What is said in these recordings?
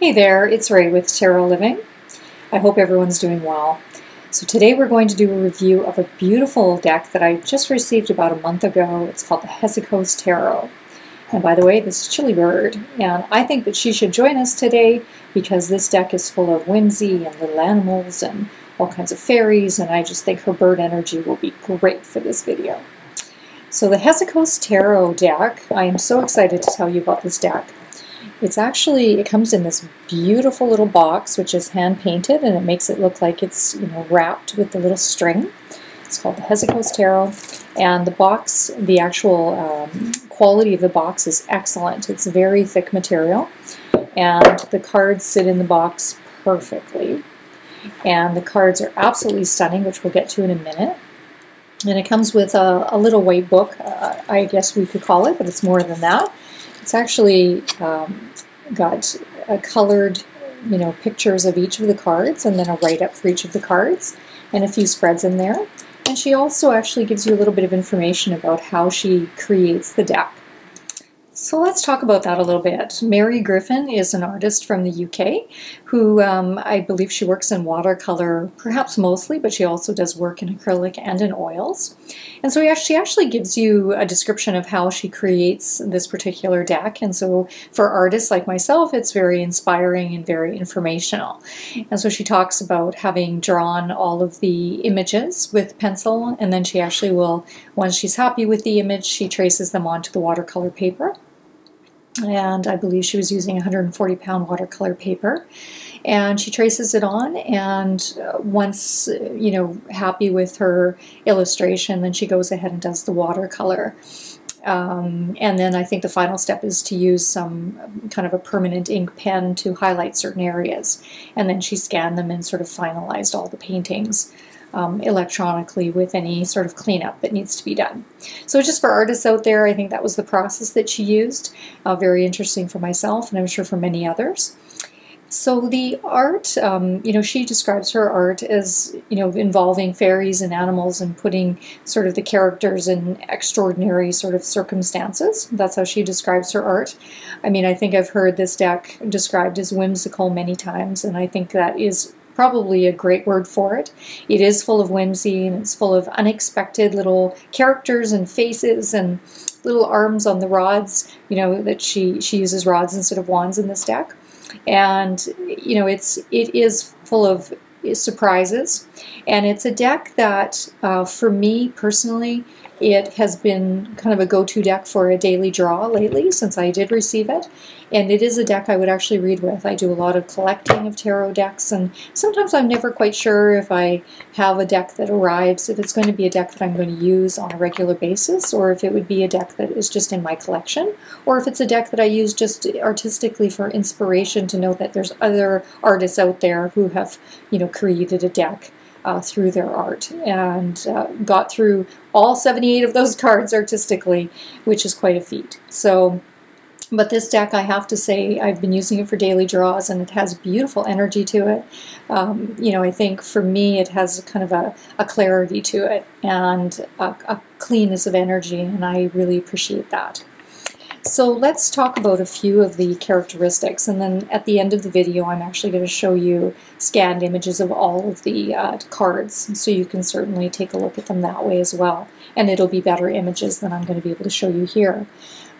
Hey there, it's Wray with Tarot Living. I hope everyone's doing well. So today we're going to do a review of a beautiful deck that I just received about a month ago. It's called the Hezicos Tarot. And by the way, this is Chili Bird, and I think that she should join us today because this deck is full of whimsy and little animals and all kinds of fairies, and I just think her bird energy will be great for this video. So the Hezicos Tarot deck, I am so excited to tell you about this deck. It comes in this beautiful little box, which is hand painted, and it makes it look like it's, wrapped with the little string. It's called the Hezicos Tarot, and the box, the actual quality of the box is excellent. It's very thick material, and the cards sit in the box perfectly. And the cards are absolutely stunning, which we'll get to in a minute. And it comes with a little white book, I guess we could call it, but it's more than that. It's actually got colored, pictures of each of the cards, and then a write-up for each of the cards, and a few spreads in there. And she also actually gives you a little bit of information about how she creates the deck. So let's talk about that a little bit. Mary Griffin is an artist from the UK who I believe she works in watercolor, perhaps mostly, but she also does work in acrylic and in oils. And so she actually gives you a description of how she creates this particular deck. And so for artists like myself, it's very inspiring and very informational. And so she talks about having drawn all of the images with pencil, and then she actually will, once she's happy with the image, she traces them onto the watercolor paper. And I believe she was using 140-pound watercolor paper, and she traces it on, and once happy with her illustration, then she goes ahead and does the watercolor. And then I think the final step is to use some kind of a permanent ink pen to highlight certain areas, and then she scanned them and sort of finalized all the paintings electronically with any sort of cleanup that needs to be done. So just for artists out there, I think that was the process that she used. Very interesting for myself, and I'm sure for many others. So the art, she describes her art as, involving fairies and animals and putting sort of the characters in extraordinary sort of circumstances. That's how she describes her art. I mean, I think I've heard this deck described as whimsical many times, and I think that is probably a great word for it. It is full of whimsy, and it's full of unexpected little characters and faces and little arms on the rods, that she uses rods instead of wands in this deck. And, it is full of surprises. And it's a deck that, for me personally, it has been kind of a go-to deck for a daily draw lately since I did receive it. And it is a deck I would actually read with. I do a lot of collecting of tarot decks, and sometimes I'm never quite sure if I have a deck that arrives, if it's going to be a deck that I'm going to use on a regular basis, or if it would be a deck that is just in my collection, or if it's a deck that I use just artistically for inspiration to know that there's other artists out there who have, created a deck through their art and got through all 78 of those cards artistically, which is quite a feat. So, but this deck, I have to say, I've been using it for daily draws, and it has beautiful energy to it. I think for me it has kind of a clarity to it and a cleanness of energy, and I really appreciate that. So let's talk about a few of the characteristics, and then at the end of the video I'm actually going to show you scanned images of all of the cards, so you can certainly take a look at them that way as well, and it'll be better images than I'm going to be able to show you here.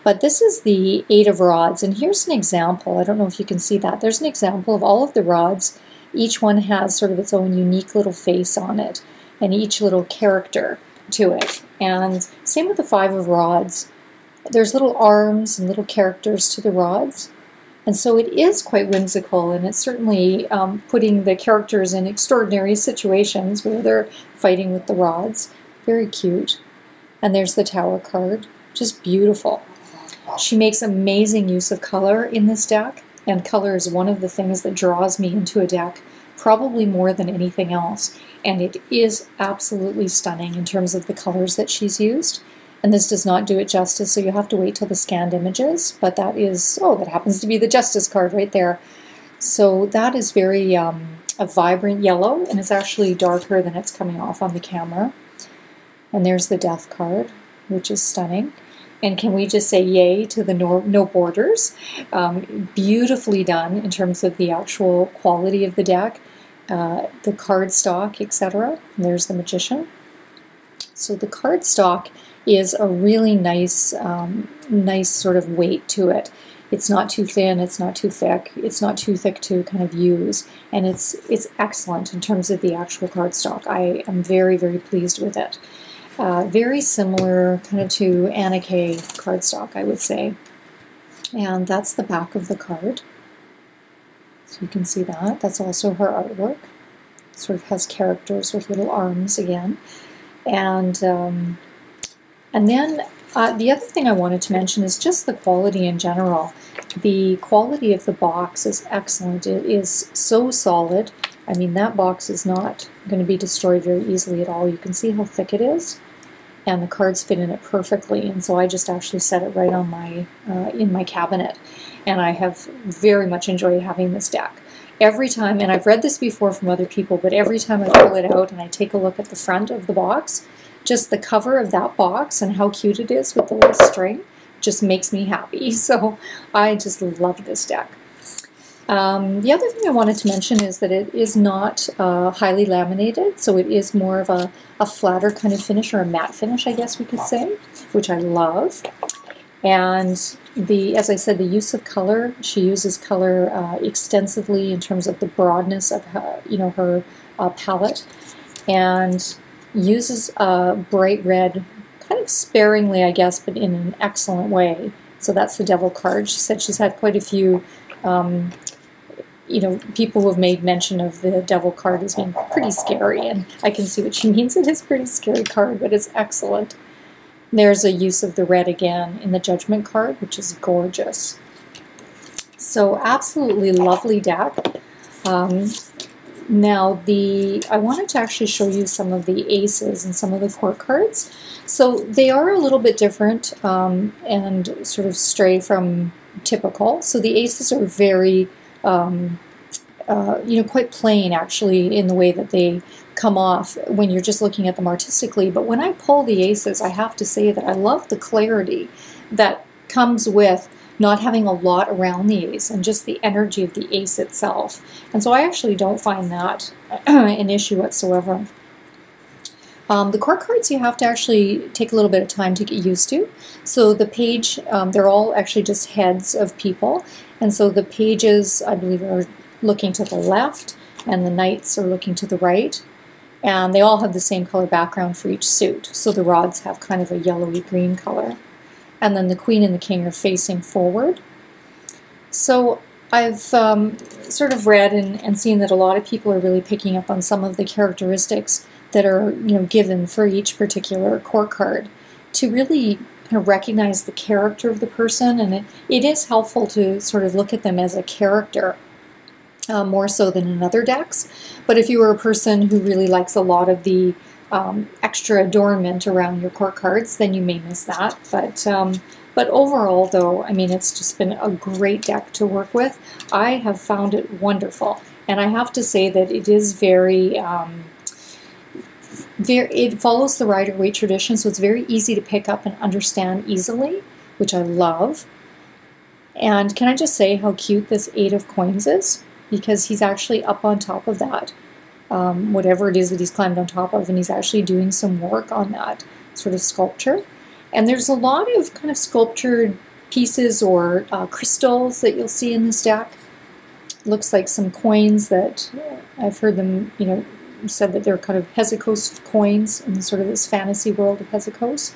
But this is the 8 of rods, and here's an example. I don't know if you can see that. There's an example of all of the rods. Each one has sort of its own unique little face on it, and each little character to it. And same with the 5 of rods. There's little arms and little characters to the rods, and so it is quite whimsical, and it's certainly putting the characters in extraordinary situations where they're fighting with the rods. Very cute. And there's the Tower card, just beautiful. She makes amazing use of color in this deck, and color is one of the things that draws me into a deck, probably more than anything else, and it is absolutely stunning in terms of the colors that she's used. And this does not do it justice, so you have to wait till the scanned images, but that is, that happens to be the Justice card right there. So that is very a vibrant yellow, and it's actually darker than it's coming off on the camera. And there's the Death card, which is stunning. And can we just say yay to the no borders? Beautifully done in terms of the actual quality of the deck, the card stock, etc. There's the Magician. So the card stock is a really nice, nice sort of weight to it. It's not too thin, it's not too thick, it's not too thick to kind of use, and it's excellent in terms of the actual cardstock. I am very, very pleased with it. Very similar kind of to Anna Kay cardstock, I would say. And that's the back of the card. So you can see that. That's also her artwork. Sort of has characters with little arms again. And then the other thing I wanted to mention is just the quality in general. The quality of the box is excellent. It is so solid. I mean, that box is not going to be destroyed very easily at all. You can see how thick it is, and the cards fit in it perfectly. And so I just actually set it right on my in my cabinet, and I have very much enjoyed having this deck. Every time, and I've read this before from other people, but every time I pull it out and I take a look at the front of the box, just the cover of that box and how cute it is with the little string just makes me happy. So I just love this deck. The other thing I wanted to mention is that it is not highly laminated, so it is more of a flatter kind of finish, or a matte finish, I guess we could say, which I love. And as I said, the use of color, she uses color extensively in terms of the broadness of her, her palette, and uses bright red, kind of sparingly, I guess, but in an excellent way. So that's the Devil card. She said she's had quite a few, people who have made mention of the Devil card as being pretty scary, and I can see what she means. It is a pretty scary card, but it's excellent. There's a use of the red again in the Judgment card, which is gorgeous. So absolutely lovely deck. Now I wanted to actually show you some of the aces and some of the court cards. So they are a little bit different and sort of stray from typical. So the aces are very, quite plain actually in the way that they come off when you're just looking at them artistically. But when I pull the aces, I have to say that I love the clarity that comes with not having a lot around the ace and just the energy of the ace itself. And so I actually don't find that an issue whatsoever. The court cards you have to actually take a little bit of time to get used to. So the page, they're all actually just heads of people. And so the pages, I believe, are looking to the left, and the knights are looking to the right. And they all have the same color background for each suit. So the rods have kind of a yellowy green color. And then the queen and the king are facing forward. So I've sort of read and seen that a lot of people are really picking up on some of the characteristics that are given for each particular court card to really kind of recognize the character of the person. And it is helpful to sort of look at them as a character. More so than in other decks. But if you were a person who really likes a lot of the extra adornment around your court cards, then you may miss that. But overall, though, I mean, it's just been a great deck to work with. I have found it wonderful, and I have to say that it is very, it follows the Rider-Waite tradition, so it's very easy to pick up and understand easily, which I love. And can I just say how cute this 8 of coins is? Because he's actually up on top of that, whatever it is that he's climbed on top of, and he's actually doing some work on that sort of sculpture. And there's a lot of kind of sculptured pieces or crystals that you'll see in this deck. Looks like some coins that I've heard them, said that they're kind of Hezicos coins in sort of this fantasy world of Hezicos.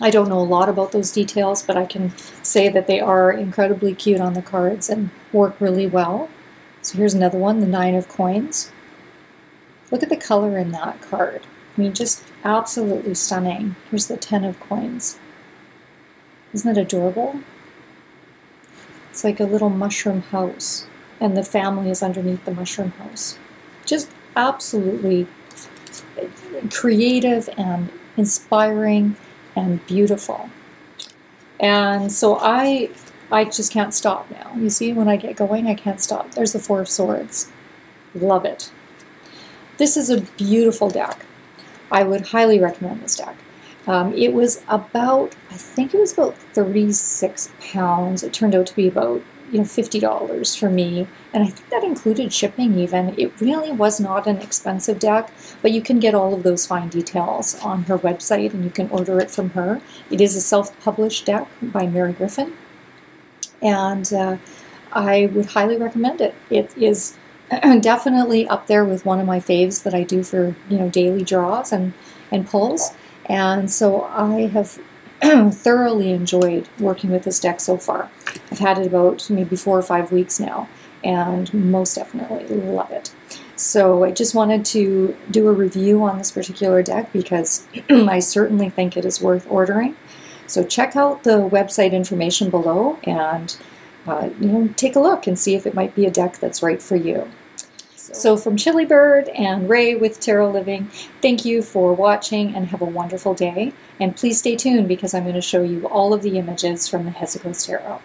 I don't know a lot about those details, but I can say that they are incredibly cute on the cards and work really well. So here's another one, the 9 of coins. Look at the color in that card. I mean, just absolutely stunning. Here's the 10 of coins. Isn't that adorable? It's like a little mushroom house, and the family is underneath the mushroom house. Just absolutely creative and inspiring and beautiful. And so I just can't stop now. You see, when I get going, I can't stop. There's the 4 of swords. Love it. This is a beautiful deck. I would highly recommend this deck. It was about, I think it was about 36 pounds. It turned out to be about, $50 for me, and I think that included shipping even. It really was not an expensive deck, but you can get all of those fine details on her website, and you can order it from her. It is a self-published deck by Mary Griffin, and I would highly recommend it. It is definitely up there with one of my faves that I do for daily draws and pulls, and so I have thoroughly enjoyed working with this deck so far. I've had it about maybe 4 or 5 weeks now, and most definitely love it. So I just wanted to do a review on this particular deck because I certainly think it is worth ordering. So check out the website information below and take a look and see if it might be a deck that's right for you. So from Chili Bird and Ray with Tarot Living, thank you for watching and have a wonderful day. And please stay tuned because I'm going to show you all of the images from the Hezicos Tarot.